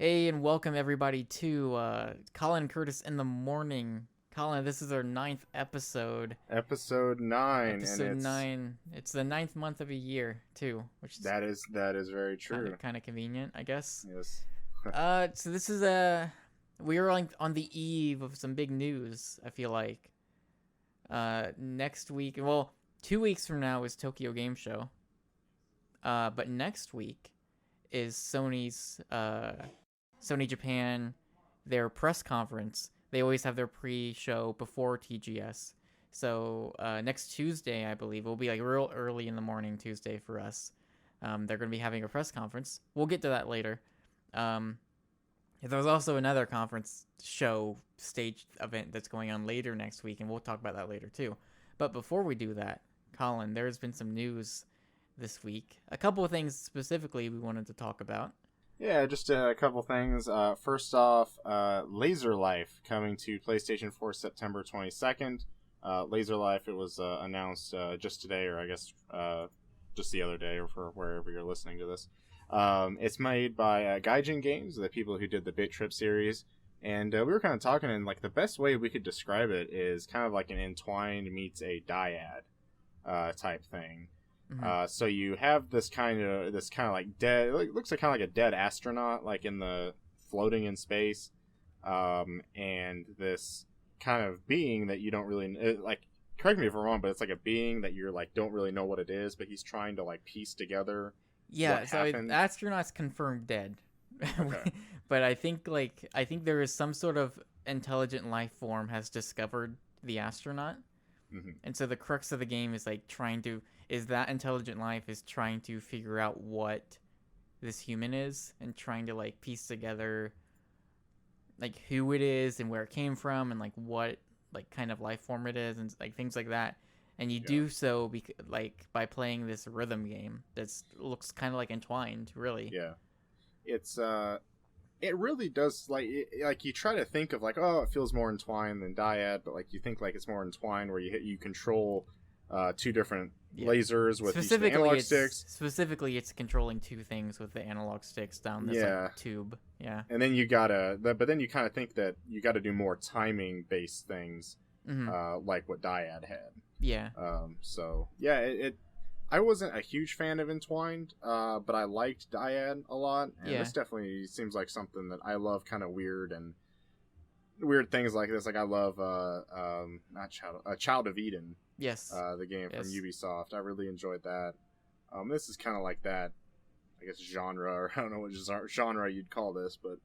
Hey, and welcome everybody to Collin Curtis in the Morning. Collin, this is our ninth episode. Episode 9, and Episode it's 9. It's the ninth month of a year, too, which is that is very true. kind of convenient, I guess. Yes. So this is we are on the eve of some big news. I feel like next week, well, 2 weeks from now is Tokyo Game Show. But next week is Sony Japan, their press conference. They always have their pre-show before TGS. So next Tuesday, I believe, will be like real early in the morning Tuesday for us. They're going to be having a press conference. We'll get to that later. There's also another conference show stage event that's going on later next week, and we'll talk about that later too. But before we do that, Collin, there's been some news this week. A couple of things specifically we wanted to talk about. Yeah, just a couple things. First off, Laserlife coming to PlayStation 4 September 22nd. Laserlife, it was announced just today, or I guess just the other day, or for wherever you're listening to this. It's made by Gaijin Games, the people who did the Bit Trip series. And we were kind of talking, and like the best way we could describe it is kind of like an Entwined meets a Dyad type thing. Mm-hmm. So you have this kind of like dead, it looks like kind of like a dead astronaut, like in the floating in space, and this kind of being that you don't really like. Correct me if I'm wrong, but it's like a being that you're like don't really know what it is, but he's trying to like piece together. Yeah, so astronaut's confirmed dead. Okay. But I think there is some sort of intelligent life form has discovered the astronaut. Mm-hmm. And so the crux of the game is like that intelligent life is trying to figure out what this human is and trying to like piece together like who it is and where it came from and like what like kind of life form it is and like things like that. And you do so by playing this rhythm game that looks kind of like Entwined, really. Yeah, it's it really does like you try to think of like, oh, it feels more Entwined than Dyad, but like you think like it's more Entwined where you control two different lasers with each of the analog sticks. Specifically, it's controlling two things with the analog sticks down this like, tube. Yeah, and then you kind of think that you gotta do more timing based things, like what Dyad had. Yeah. So yeah, I wasn't a huge fan of Entwined, but I liked Dyad a lot, and this definitely seems like something that I love. Kind of weird things like this. Like I love Child of Eden. Yes. The game from Ubisoft. I really enjoyed that. This is kind of like that, I guess, genre, or I don't know what genre you'd call this, but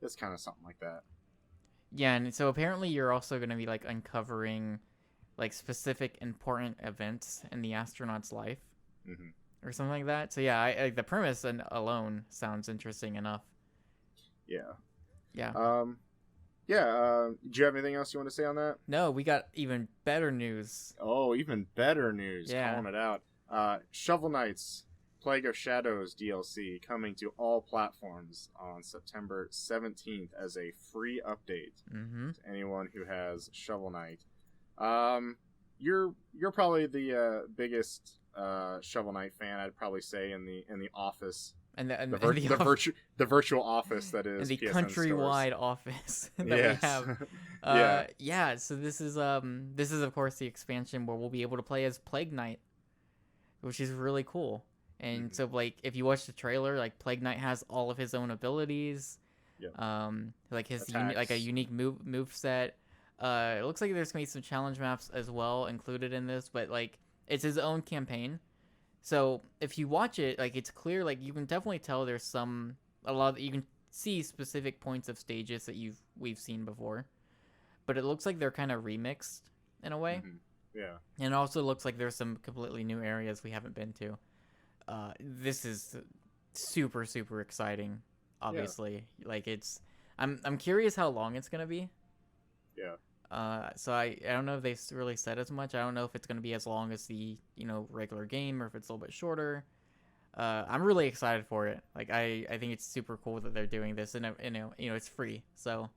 it's kind of something like that. Yeah, and so apparently you're also going to be like uncovering like specific important events in the astronaut's life, or something like that. So yeah, the premise alone sounds interesting enough. Yeah. Yeah. Do you have anything else you want to say on that? No, we got even better news. Oh, even better news. Yeah. Calling it out. Shovel Knight's Plague of Shadows DLC coming to all platforms on September 17th as a free update to anyone who has Shovel Knight. You're probably the biggest Shovel Knight fan, I'd probably say, in the office. And the virtual office that is the PSN countrywide stores. Office that we have. So this is of course the expansion where we'll be able to play as Plague Knight, which is really cool. And so like if you watch the trailer, like Plague Knight has all of his own abilities. Like his like a unique move set. It looks like there's gonna be some challenge maps as well included in this, but like it's his own campaign. So if you watch it, like it's clear, like you can definitely tell there's you can see specific points of stages that we've seen before, but it looks like they're kind of remixed in a way. Yeah, and it also looks like there's some completely new areas we haven't been to. This is super super exciting. Obviously, like I'm curious how long it's gonna be. Yeah. So I don't know if they really said as much. I don't know if it's going to be as long as the, regular game or if it's a little bit shorter. I'm really excited for it. Like I think it's super cool that they're doing this and it's free. So,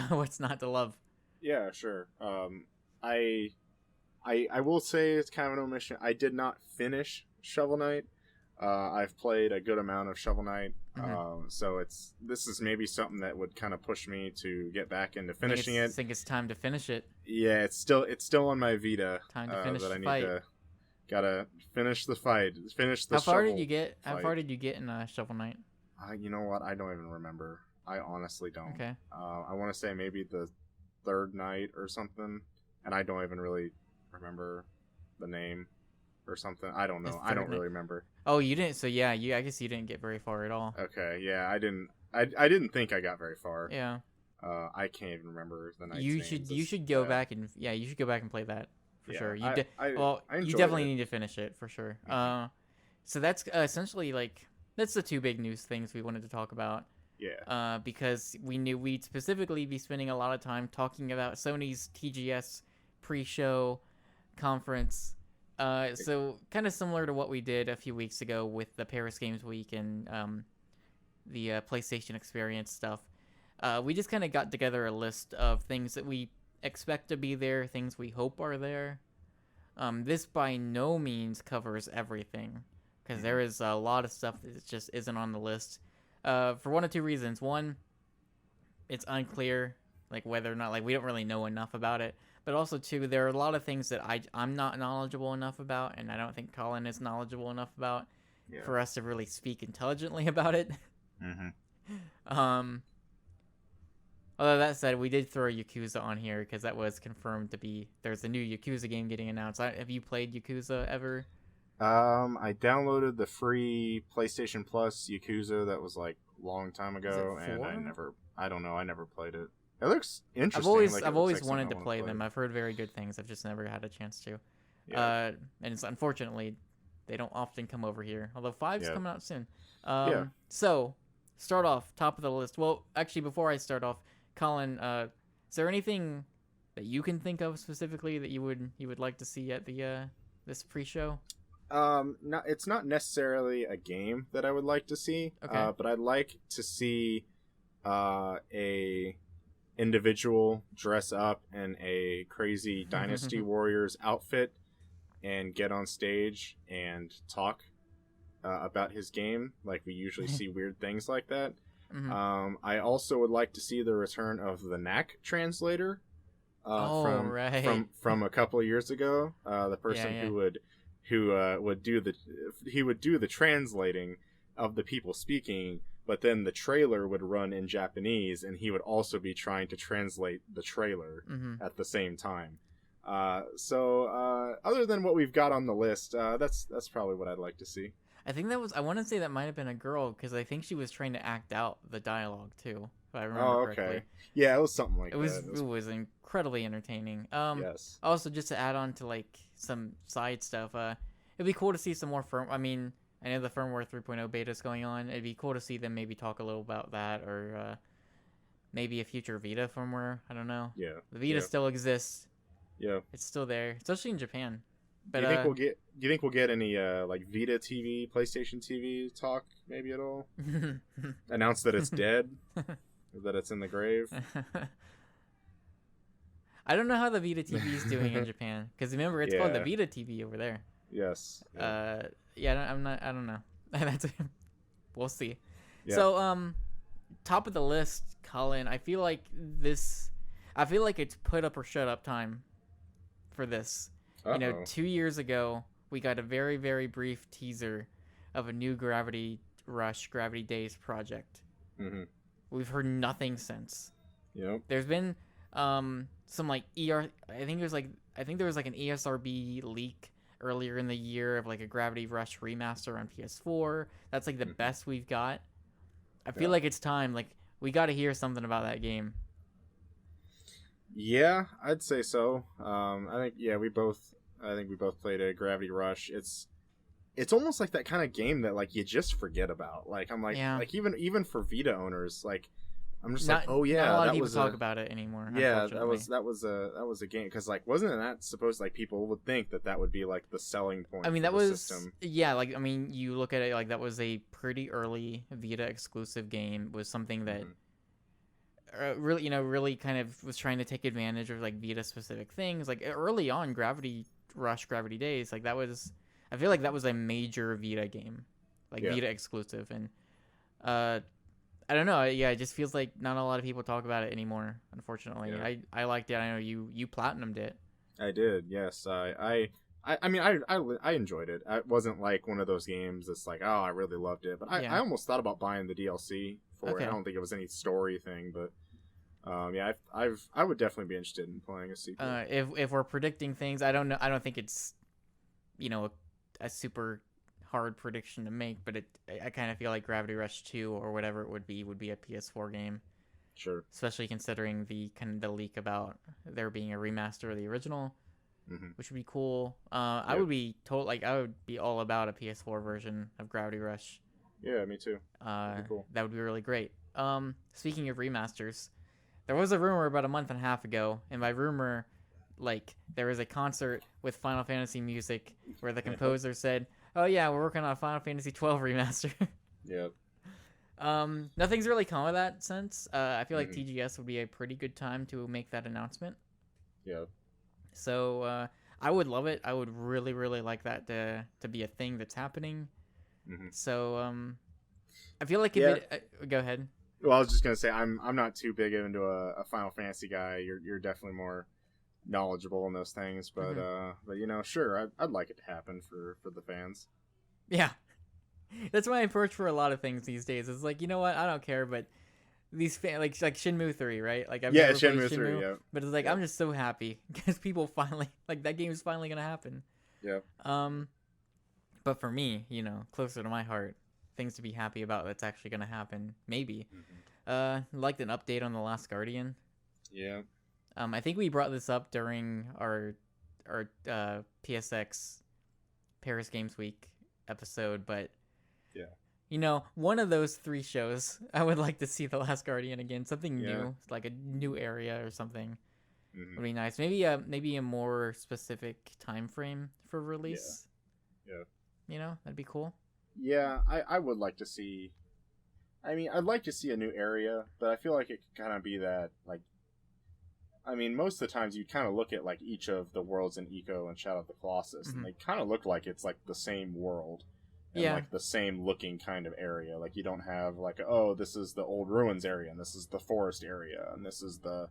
what's not to love? Yeah, sure. I will say it's kind of an omission. I did not finish Shovel Knight. I've played a good amount of Shovel Knight. So this is maybe something that would kind of push me to get back into finishing it. I think it's time to finish it. Yeah, it's still on my Vita. Time to finish that the I need fight. Gotta finish the fight. Finish the. How far did you get? How far did you get in Shovel Knight? You know what? I don't even remember. I honestly don't. Okay. I want to say maybe the third night or something, and I don't even really remember the name or something. I don't know. I don't really remember. Oh, you didn't. So yeah, I guess you didn't get very far at all. Okay. Yeah, I didn't. I didn't think I got very far. Yeah. I can't even rember the night's You should go back and you should go back and play that for sure. You you definitely need to finish it for sure. So that's essentially that's the two big news things we wanted to talk about. Yeah. Because we knew we'd specifically be spending a lot of time talking about Sony's TGS pre-show conference. So kind of similar to what we did a few weeks ago with the Paris Games Week and the PlayStation Experience stuff. We just kind of got together a list of things that we expect to be there, things we hope are there. This by no means covers everything, because there is a lot of stuff that just isn't on the list. For one of two reasons. One, it's unclear, whether or not, we don't really know enough about it. But also, two, there are a lot of things that I'm not knowledgeable enough about, and I don't think Collin is knowledgeable enough about for us to really speak intelligently about it. Although that said, we did throw Yakuza on here because that was confirmed to be. There's a new Yakuza game getting announced. Have you played Yakuza ever? I downloaded the free PlayStation Plus Yakuza that was a long time ago, and I don't know. I never played it. It looks interesting. I've always wanted to play them. I've heard very good things. I've just never had a chance to. Yeah. And it's unfortunately they don't often come over here. Although 5's coming out soon. So start off top of the list. Well, actually, before I start off, Collin, is there anything that you can think of specifically that you would like to see at the this pre-show? No, it's not necessarily a game that I would like to see. Okay. But I'd like to see a individual dress up in a crazy Dynasty Warriors outfit and get on stage and talk about his game. We usually see weird things like that. I also would like to see the return of the Knack translator from a couple of years ago. The person who would do the translating of the people speaking, but then the trailer would run in Japanese, and he would also be trying to translate the trailer at the same time. So other than what we've got on the list, that's probably what I'd like to see. I think I want to say that might have been a girl, because I think she was trying to act out the dialogue too, if I remember correctly. Yeah, it was something like that. It was incredibly entertaining. Yes. Also, just to add on to some side stuff, it'd be cool to see some more I know the firmware 3.0 beta is going on. It'd be cool to see them maybe talk a little about that, or maybe a future Vita firmware. I don't know. Yeah. The Vita still exists. Yeah. It's still there, especially in Japan. But do you think we'll get any Vita TV, PlayStation TV talk maybe at all? Announce that it's dead, or that it's in the grave. I don't know how the Vita TV is doing in Japan, because remember it's called the Vita TV over there. Yes. I don't know. We'll see. Yeah. So top of the list, Collin. I feel like it's put up or shut up time for this. Uh-oh. 2 years ago, we got a very, very brief teaser of a new Gravity Days project. We've heard nothing since. Yep. There's been some I think there was an ESRB leak earlier in the year of a Gravity Rush remaster on PS4. That's the best we've got. I feel like it's time. We got to hear something about that game. Yeah, I'd say so. I think we both played a Gravity Rush. It's almost like that kind of game that you just forget about. Even for Vita owners, I'm just not a lot of people talk about it anymore. Yeah, that was a game, because wasn't that supposed people would think that would be the selling point. That the was system. You look at it that was a pretty early Vita exclusive game. It was something that. Really kind of was trying to take advantage of Vita specific things. Early on, Gravity Days, I feel like that was a major Vita game, Vita exclusive, and Uh, I don't know. Yeah, it just feels like not a lot of people talk about it anymore. Unfortunately, Yeah. I liked it. I know you platinumed it. I did, yes. I mean, I enjoyed it. It wasn't like one of those games that's like, oh, I really loved it. But I Yeah. almost thought about buying the DLC for it. Okay. I don't think it was any story thing, but yeah, I would definitely be interested in playing a sequel. If we're predicting things, I don't know. I don't think it's, a super hard prediction to make, but I kind of feel like Gravity Rush 2 or whatever it would be a PS4 game. Sure. Especially considering the leak about there being a remaster of the original, which would be cool. I would be I would be all about a PS4 version of Gravity Rush. Yeah, me too. That'd be cool. That would be really great. Speaking of remasters, there was a rumor about a month and a half ago, and by rumor, like there was a concert with Final Fantasy music where the composer said, "Oh yeah, we're working on a Final Fantasy 12 remaster." Yep. Nothing's really come of that since. I feel like TGS would be a pretty good time to make that announcement. Yeah. So I would love it. I would really, really like that to be a thing that's happening. So I feel like if it go ahead. Well, I was just gonna say I'm not too big into a Final Fantasy guy. You're definitely more knowledgeable in those things, but sure, I'd like it to happen for the fans. Yeah. That's my approach for a lot of things these days. It's like, you know what? I don't care, but these like Shenmue 3, right? Like I've never played Shenmue 3, yeah. But it's like I'm just so happy because people finally that game is finally gonna happen. Yeah. But for me, closer to my heart, things to be happy about that's actually gonna happen. Maybe. Liked an update on The Last Guardian. Yeah. I think we brought this up during our PSX Paris Games Week episode, but yeah, one of those 3 shows, I would like to see The Last Guardian again. Something new, like a new area or something, would be nice. Maybe a more specific time frame for release. Yeah. That'd be cool. Yeah, I would like to see. I mean, I'd like to see a new area, but I feel like it could kind of be that, like, I mean, most of the times you kind of look at like each of the worlds in Eco and Shadow of the Colossus, and they kind of look like it's like the same world, and like the same looking kind of area. Like you don't have like, oh, this is the old ruins area, and this is the forest area, and this is the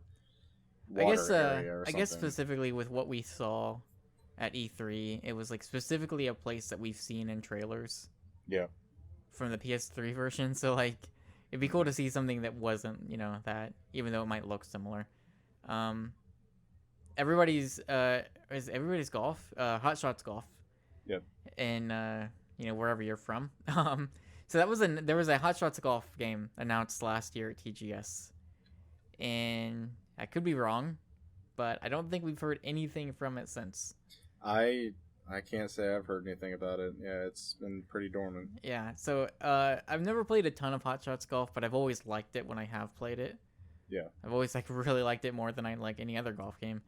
water area or something. I guess specifically with what we saw at E3, it was like specifically a place that we've seen in trailers. Yeah. From the PS3 version, so like it'd be cool to see something that wasn't, that, even though it might look similar. Everybody's golf, Hot Shots Golf. Yep. And wherever you're from. So there was a Hot Shots Golf game announced last year at TGS, and I could be wrong, but I don't think we've heard anything from it since. I can't say I've heard anything about it. Yeah, it's been pretty dormant. Yeah, so I've never played a ton of Hot Shots Golf, but I've always liked it when I have played it. Yeah. I've always really liked it more than I like any other golf game.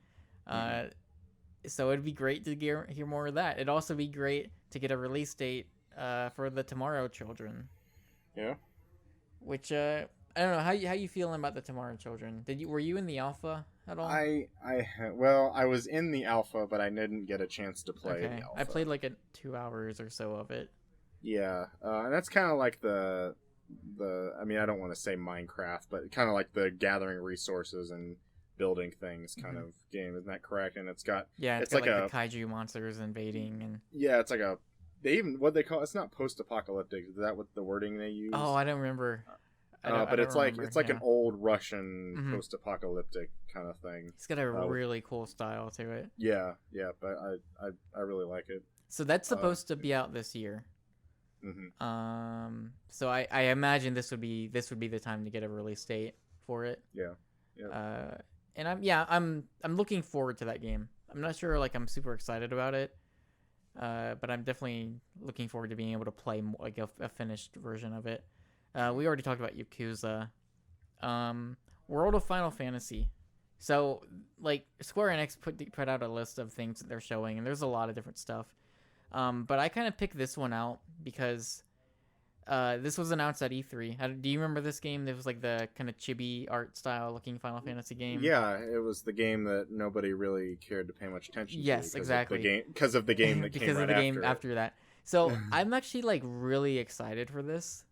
So it'd be great to hear more of that. It'd also be great to get a release date for the Tomorrow Children. Yeah. Which I don't know, how you feeling about the Tomorrow Children? Were you in the alpha at all? I was in the alpha, but I didn't get a chance to play the alpha. I played like 2 hours or so of it. Yeah, and that's kind of like the I mean, I don't want to say Minecraft, but kind of like the gathering resources and building things kind of game. Isn't that correct? And it's got it's got like the kaiju monsters invading, and it's like what they call, it's not post-apocalyptic. Is that what the wording they use? Oh, I don't remember. But it's like an old Russian post-apocalyptic kind of thing. It's got a really cool style to it. Yeah, but I really like it. So that's supposed to be out this year. So I imagine this would be the time to get a release date for it. Yeah. And I'm looking forward to that game. I'm not sure like I'm super excited about it, but I'm definitely looking forward to being able to play like a finished version of it. We already talked about Yakuza. World of Final Fantasy. So like Square Enix put out a list of things that they're showing, and there's a lot of different stuff. But I kind of picked this one out because this was announced at E3. Do you remember this game? It was like the kind of chibi art style looking Final Fantasy game. Yeah, it was the game that nobody really cared to pay much attention to. Yes, exactly. Because of the game that came right after after that. So I'm actually like really excited for this.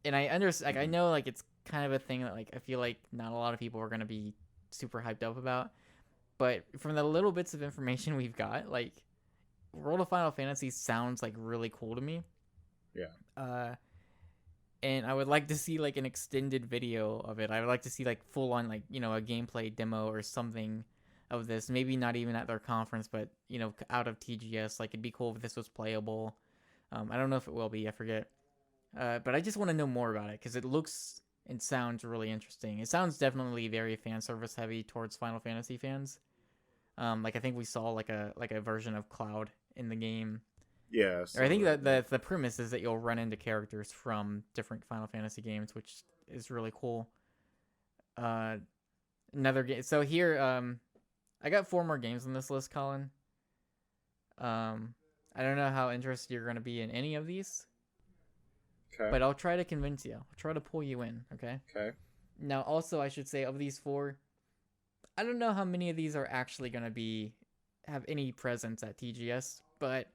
and I understand. Like, I know, like, it's kind of a thing that, like, I feel like not a lot of people are gonna be super hyped up about. But from the little bits of information we've got, like, World of Final Fantasy sounds like really cool to me. Yeah. And I would like to see like an extended video of it. I would like to see like full on like, you know, a gameplay demo or something of this. Maybe not even at their conference, but, you know, out of TGS. Like, it'd be cool if this was playable. I don't know if it will be. I forget. But I just want to know more about it because it looks and sounds really interesting. It sounds definitely very fan service heavy towards Final Fantasy fans. Like, I think we saw like a version of Cloud in the game. Yeah. Or I think that the premise is that you'll run into characters from different Final Fantasy games, which is really cool. Another game. So here, I got 4 more games on this list, Colin. I don't know how interested you're going to be in any of these. Okay. But I'll try to convince you. I'll try to pull you in, okay? Okay. Now, also, I should say, of these 4, I don't know how many of these are actually going to have any presence at TGS, but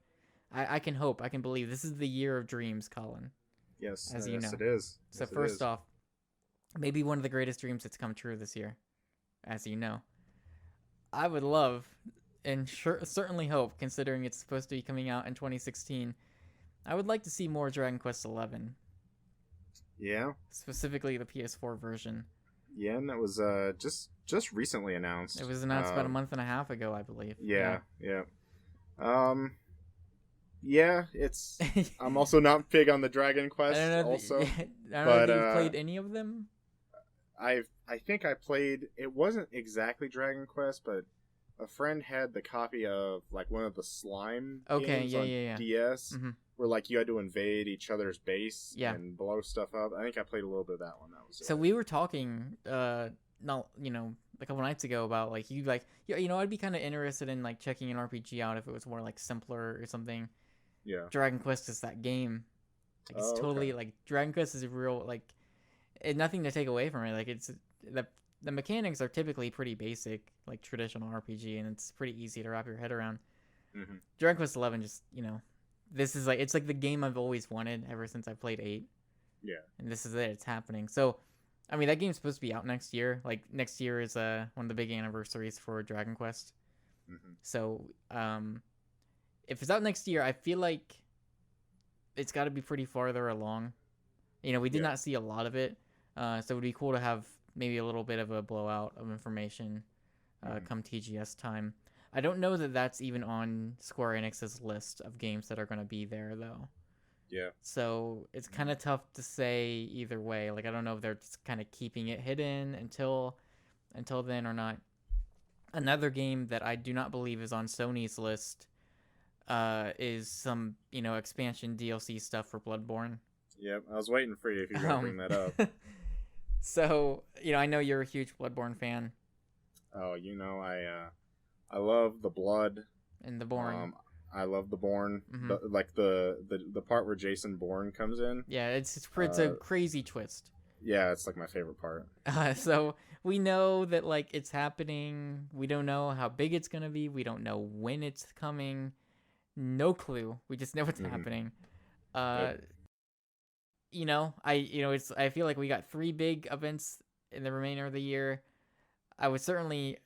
I can hope, I can believe. This is the year of dreams, Colin. Yes, as you know. it is. So first off, maybe one of the greatest dreams that's come true this year, as you know. I would love, and certainly hope, considering it's supposed to be coming out in 2016, I would like to see more Dragon Quest XI. Yeah. Specifically the PS4 version. Yeah, and that was just recently announced. It was announced about a month and a half ago, I believe. Yeah. Yeah, it's. I'm also not big on the Dragon Quest. I don't know if you've played any of them. I think I played. It wasn't exactly Dragon Quest, but a friend had the copy of like one of the slime games on DS, where like you had to invade each other's base and blow stuff up. I think I played a little bit of that one. That was so we were talking, a couple nights ago about like I'd be kind of interested in like checking an RPG out if it was more like simpler or something. Yeah. Dragon Quest is that game. Like, it's totally like Dragon Quest is a real like, nothing to take away from it. Like it's the mechanics are typically pretty basic, like traditional RPG, and it's pretty easy to wrap your head around. Mm-hmm. Dragon Quest XI just this is like it's like the game I've always wanted ever since I played 8. Yeah. And this is it. It's happening. So, I mean, that game's supposed to be out next year. Like next year is one of the big anniversaries for Dragon Quest. Mm-hmm. So, if it's out next year, I feel like it's got to be pretty farther along. We did not see a lot of it, so it would be cool to have maybe a little bit of a blowout of information come TGS time. I don't know that that's even on Square Enix's list of games that are going to be there, though. Yeah. So it's kind of tough to say either way. Like, I don't know if they're just kind of keeping it hidden until then or not. Another game that I do not believe is on Sony's list is some, expansion DLC stuff for Bloodborne. Yep, I was waiting for you if you were going to bring that up. So, I know you're a huge Bloodborne fan. Oh, I love the blood. And the Bourne. I love the Bourne. Mm-hmm. The part where Jason Bourne comes in. Yeah, it's a crazy twist. Yeah, it's like my favorite part. So we know that like it's happening. We don't know how big it's gonna be. We don't know when it's coming. No clue. We just know it's happening. I feel like we got 3 big events in the remainder of the year. I would certainly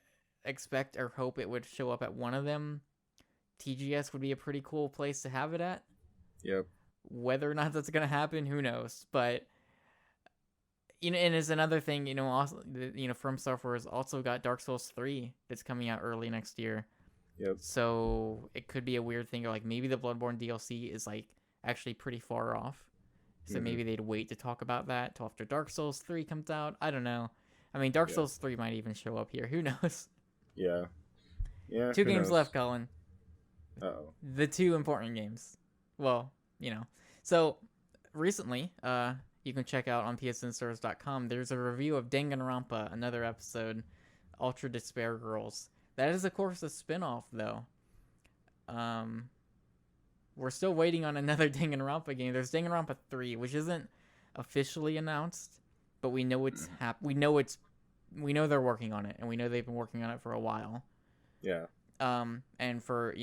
expect or hope it would show up at one of them. TGS would be a pretty cool place to have it at. Yep. Whether or not that's gonna happen, who knows? But and it's another thing. Also, From Software has also got Dark Souls 3 that's coming out early next year. Yep. So it could be a weird thing, or like maybe the Bloodborne DLC is like actually pretty far off. So maybe they'd wait to talk about that till after Dark Souls 3 comes out. I don't know. I mean, Dark Souls 3 might even show up here. Who knows? Yeah. Yeah. 2 games left, Colin. Uh-oh. The 2 important games. Well, So recently, you can check out on psnstores.com. There's a review of Danganronpa, another episode, Ultra Despair Girls. That is, of course, a spin-off, though. We're still waiting on another Danganronpa game. There's Danganronpa 3, which isn't officially announced, but we know it's we know they're working on it, and we know they've been working on it for a while. Yeah. And for,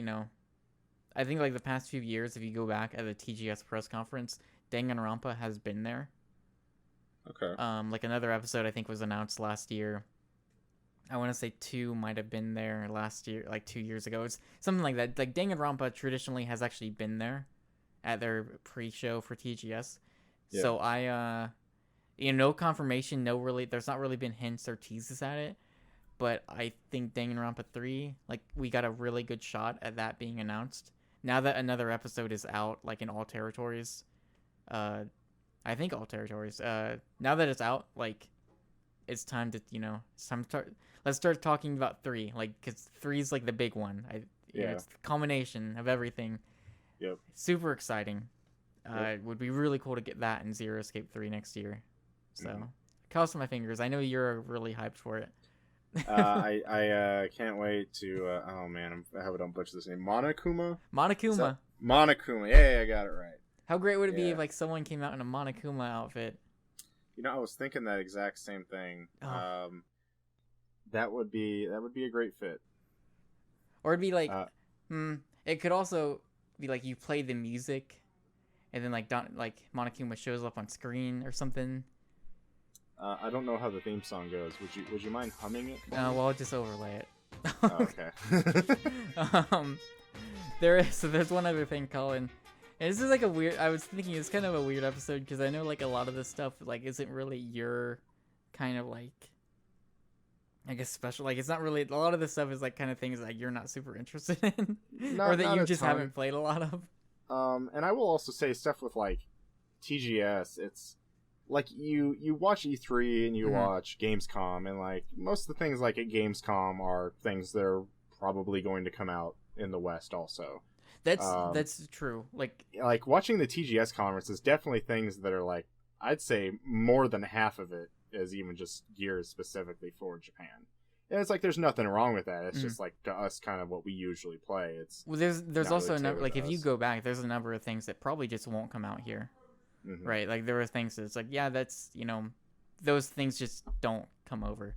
I think like the past few years, if you go back at the TGS press conference, Danganronpa has been there. Okay. Like another episode I think was announced last year. I want to say 2 might have been there last year, like 2 years ago. It's something like that. Like Danganronpa traditionally has actually been there at their pre-show for TGS. Yeah. So no confirmation, there's not really been hints or teases at it. But I think Danganronpa 3, like, we got a really good shot at that being announced. Now that another episode is out, like, in all territories, I think all territories, now that it's out, like, it's time to, let's start talking about 3, like, because 3 is, like, the big one. It's the culmination of everything. Yep. Super exciting. It would be really cool to get that in Zero Escape 3 next year. So, cross my fingers. I know you're really hyped for it. I can't wait to. Oh man, I hope I don't butcher this name. Monokuma. Monokuma. Yeah, I got it right. How great would it be if like someone came out in a Monokuma outfit? I was thinking that exact same thing. Oh. That would be a great fit. Or it'd be like, it could also be like you play the music, and then like Monokuma shows up on screen or something. I don't know how the theme song goes. Would you mind humming it? Well, I'll just overlay it. Oh, okay. There's one other thing, Colin. And this is like I was thinking it's kind of a weird episode because I know like a lot of this stuff like isn't really your kind of like, I guess, special. Like it's not really, a lot of this stuff is like kind of things like you're not super interested in, or that you just haven't played a lot of. And I will also say stuff with like TGS. It's like you watch E3 and you watch Gamescom, and like most of the things like at Gamescom are things that are probably going to come out in the West also. That's true. Like watching the TGS conference is definitely things that are like, I'd say more than half of it is even just geared specifically for Japan. And it's like there's nothing wrong with that. It's just like to us kind of what we usually play. There's also a number, like if you go back, there's a number of things that probably just won't come out here. Right? Like there were things that's like, yeah, that's, those things just don't come over.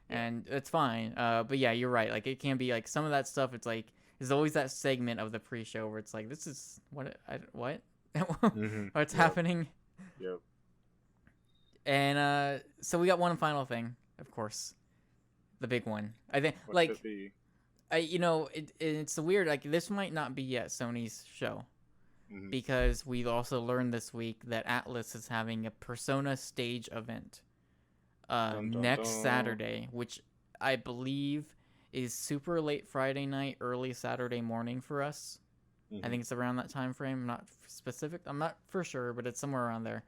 And it's fine. But yeah, you're right. Like it can be like some of that stuff, it's like there's always that segment of the pre-show where it's like, this is what what's happening. Yep. And so we got one final thing, of course, the big one. I think what could it be? It's weird. Like this might not be at Sony's show because we also learned this week that Atlus is having a Persona stage event next Saturday, which I believe is super late Friday night, early Saturday morning for us. I think it's around that time frame. I'm not specific. I'm not for sure, but it's somewhere around there.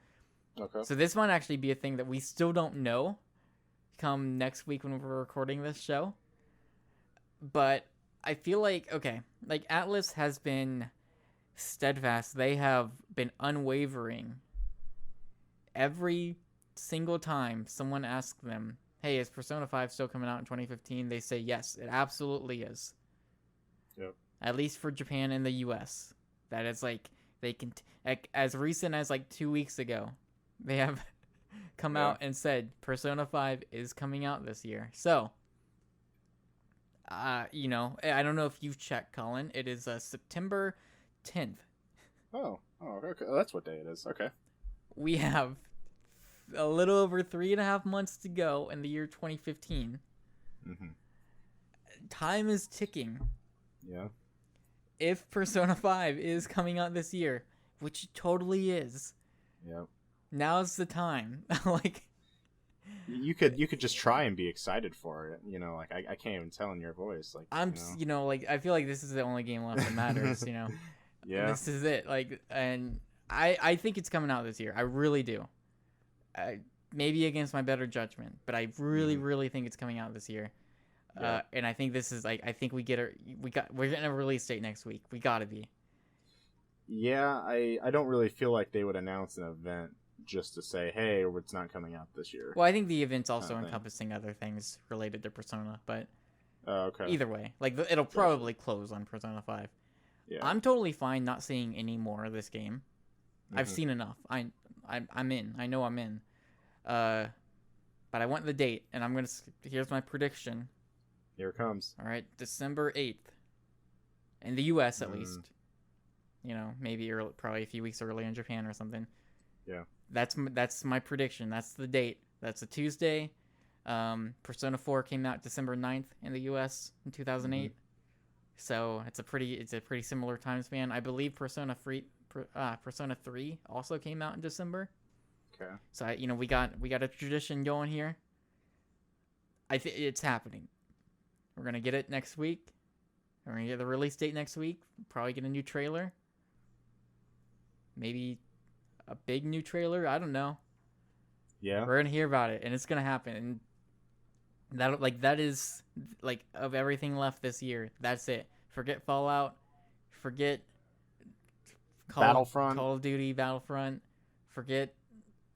Okay. So this might actually be a thing that we still don't know come next week when we're recording this show. But I feel like, like Atlus has been steadfast. They have been unwavering. Every single time someone asks them, hey, is Persona 5 still coming out in 2015? They say yes, it absolutely is. Yep. At least for Japan and the US. That is like, they can, as recent as like 2 weeks ago, they have come out and said Persona 5 is coming out this year. So, I don't know if you've checked, Colin. It is September 10th. Oh, okay. That's what day it is. Okay. We have a little over 3.5 months to go in the year 2015. Time is ticking. Yeah. If Persona 5 is coming out this year, which it totally is. Yep. Now's the time. Like you could just try and be excited for it. Like I can't even tell in your voice. Like like I feel like this is the only game left that matters. Yeah. This is it. Like, and I think it's coming out this year. I really do. Maybe against my better judgment, but I really, really think it's coming out this year. Yeah. And I think this is like, I think we're getting a release date next week. We gotta be. Yeah, I don't really feel like they would announce an event just to say, hey, it's not coming out this year. Well, I think the event's also encompassing other things related to Persona, but okay. Either way, like it'll probably close on Persona 5. Yeah. I'm totally fine not seeing any more of this game. I've seen enough. I'm in. I know I'm in. But I want the date, and here's my prediction. Here it comes. All right, December 8th. In the U.S. at least. Maybe probably a few weeks early in Japan or something. Yeah. That's my prediction. That's the date. That's a Tuesday. Persona 4 came out December 9th in the US in 2008. Mm-hmm. So it's a pretty similar time span. I believe Persona 3 also came out in December. Okay. So we got a tradition going here. I think it's happening. We're gonna get it next week. We're gonna get the release date next week. Probably get a new trailer. Maybe a big new trailer. I don't know. Yeah. We're gonna hear about it, and it's gonna happen. And that is of everything left this year. That's it. Forget Fallout. Forget Battlefront. Call of Duty, Battlefront. Forget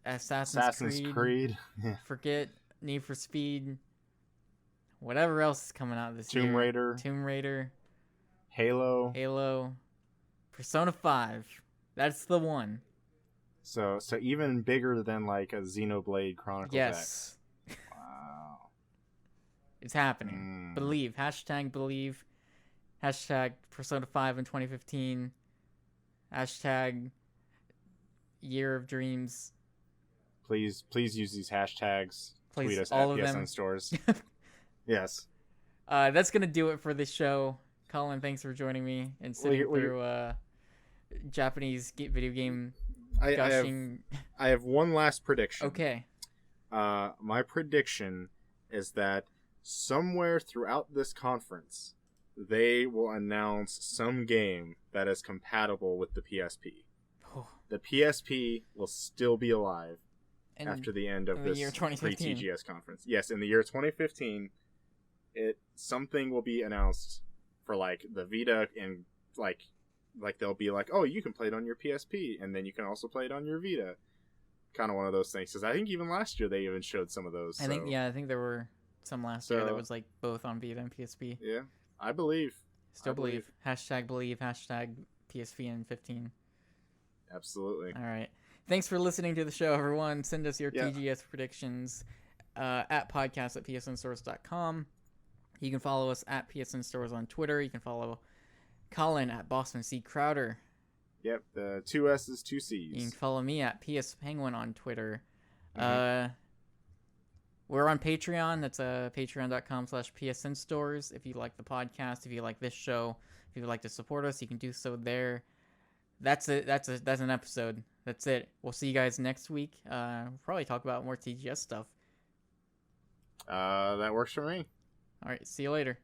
Assassin's Creed. Forget Need for Speed. Whatever else is coming out this year. Tomb Raider. Halo. Persona 5. That's the one. So even bigger than like a Xenoblade Chronicles yes. X. Wow. It's happening. Believe. #believe. Persona 5 in 2015. Year of Dreams. Please use these hashtags. Please, tweet us all at of PSN them. Stores. Yes. That's gonna do it for this show. Collin, thanks for joining me and sitting through Japanese video game gushing. I have one last prediction. Okay. My prediction is that somewhere throughout this conference, they will announce some game that is compatible with the PSP. Oh. The PSP will still be alive after the end of this Pre-TGS conference. Yes, in the year 2015, something will be announced for like the Vita, and like they'll be like, oh, you can play it on your PSP, and then you can also play it on your Vita. Kind of one of those things. Because I think even last year they even showed some of those. I think there were some last year that was like both on Vita and PSP. Yeah, I believe. Still believe. #believe. #PSP in 15. Absolutely. All right. Thanks for listening to the show, everyone. Send us your TGS predictions at podcast@psnstores.com. You can follow us at PSN Stores on Twitter. You can follow Collin at Boston C. Crowder. Yep, the 2 S's, 2 C's. You can follow me at PS Penguin on Twitter. Mm-hmm. We're on Patreon. That's patreon.com/PSN Stores. If you like the podcast, if you like this show, if you would like to support us, you can do so there. That's it. That's an episode. That's it. We'll see you guys next week. We'll probably talk about more TGS stuff. That works for me. All right. See you later.